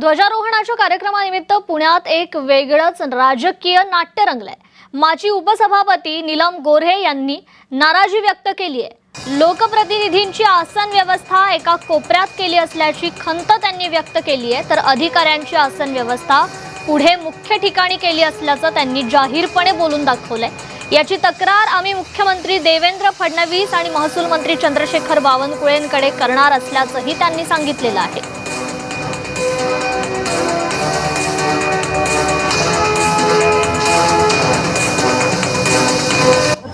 ध्वजारोहणाच्या कार्यक्रमानिमित्त पुण्यात एक वेगळंच राजकीय नाट्य रंगलंय। माजी उपसभापती नीलम गोऱ्हे यांनी नाराजी व्यक्त केली आहे। लोकप्रतिनिधींची आसन व्यवस्था एका कोपऱ्यात केली असल्याची खंत त्यांनी व्यक्त केली आहे, तर अधिकाऱ्यांची आसन व्यवस्था पुढे मुख्य ठिकाणी केली असल्याचं त्यांनी जाहीरपणे बोलून दाखवलंय। याची तक्रार आम्ही मुख्यमंत्री देवेंद्र फडणवीस आणि महसूल मंत्री चंद्रशेखर बावनकुळेंकडे करणार असल्याचंही त्यांनी सांगितलेलं आहे।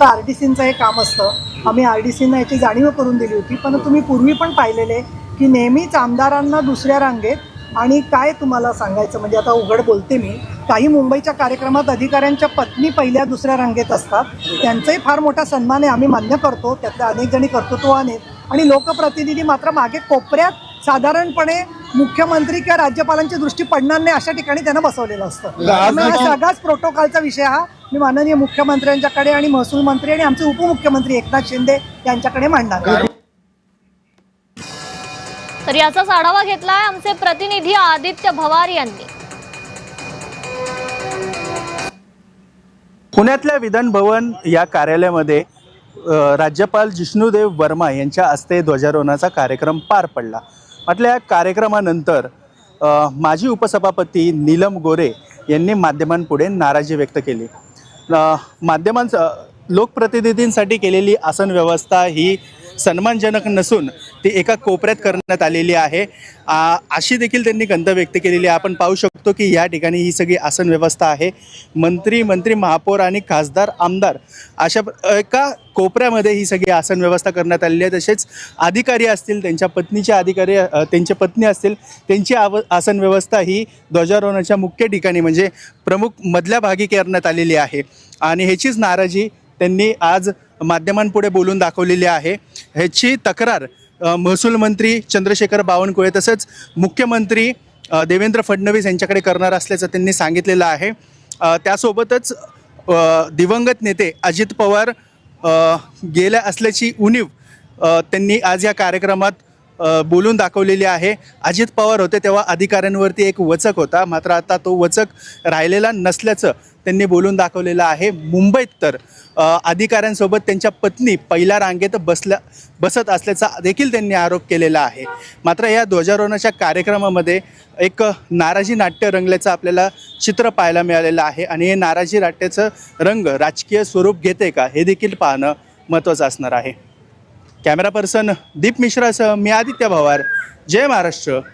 आरडीसींचं हे काम असतं। आम्ही आरडीसींना याची जाणीव करून दिली होती, पण तुम्ही पूर्वी पण पाहिलेले की नेहमीच आमदारांना दुसऱ्या रांगेत आणि काय तुम्हाला सांगायचं म्हणजे आता उघड बोलते मी, काही मुंबईच्या कार्यक्रमात अधिकाऱ्यांच्या पत्नी पहिल्या दुसऱ्या रांगेत असतात। त्यांचाही फार मोठा सन्मान आहे, आम्ही मान्य करतो, त्यातल्या अनेक जणी कर्तृत्ववान आहेत आणि लोकप्रतिनिधी मात्र मागे कोपऱ्यात साधारणपणे मुख्यमंत्री किंवा राज्यपालांची दृष्टी पडणार नाही अशा ठिकाणी त्यांना बसवलेलं असतं। त्यामुळे हा सगळाच प्रोटोकॉलचा विषय हा मी माननीय मुख्यमंत्र्यांच्याकडे आणि महसूल मंत्री आणि आमचे उपमुख्यमंत्री एकनाथ शिंदे यांच्याकडे मांडणार। तर याचाच आढावा घेतलाय आमचे प्रतिनिधी आदित्य भवार यांनी। पुण्यातल्या विधान भवन या कार्यालयामध्ये राज्यपाल जिष्णुदेव वर्मा यांच्या हस्ते ध्वजारोहणाचा कार्यक्रम पार पडला। म्हटलं या कार्यक्रमानंतर माजी उपसभापती नीलम गोऱ्हे यांनी माध्यमांपुढे नाराजी व्यक्त केली। लोकप्रतिनिधींसाठी केलेली आसन व्यवस्था ही सन्मानजनक नसून ती एका कोपऱ्यात करण्यात आलेली आहे अशी देखील त्यांनी खंत व्यक्त केलेली आहे। आपण पाहू शकतो की या ठिकाणी ही सगळी आसन व्यवस्था आहे। मंत्री महापौर आणि खासदार आमदार अशा एका कोपऱ्यामध्ये ही सगळी आसन व्यवस्था करण्यात आलेली आहे। तसेच अधिकारी असतील, त्यांच्या पत्नीचे अधिकारी, त्यांचे पत्नी असतील, त्यांची आसन व्यवस्था ही ध्वजारोहणाच्या मुख्य ठिकाणी म्हणजे प्रमुख मधल्या भागी करण्यात आलेली आहे आणि ह्याचीच नाराजी त्यांनी आज माध्यमांपुढे बोलून दाखवलेली आहे। ह्याची तक्रार महसूल मंत्री चंद्रशेखर बावनकुळे तसेच मुख्यमंत्री देवेंद्र फडणवीस यांच्याकडे करणार असल्याचं त्यांनी सांगितलेलं आहे। त्यासोबतच दिवंगत नेते अजित पवार गेल्या असल्याची उणीव त्यांनी आज या कार्यक्रमात बोलून दाखवलेली आहे। अजित पवार होते तेव्हा अधिकाऱ्यांवरती एक वचक होता, मात्र आता तो वचक राहिलेला नसल्याचं त्यांनी बोलून दाखवलेलं आहे। मुंबईत तर अधिकाऱ्यांसोबत त्यांच्या पत्नी पहिल्या रांगेत बसत असल्याचा देखील त्यांनी आरोप केलेला आहे। मात्र या ध्वजारोहणाच्या कार्यक्रमामध्ये एक नाराजी नाट्य रंगल्याचं आपल्याला चित्र पाहायला मिळालेलं आहे आणि हे नाराजी नाट्याचं रंग राजकीय स्वरूप घेते का हे देखील पाहणं महत्त्वाचं असणार आहे। कॅमेरा पर्सन दीप मिश्रासह मी आदित्य भवार, जय महाराष्ट्र।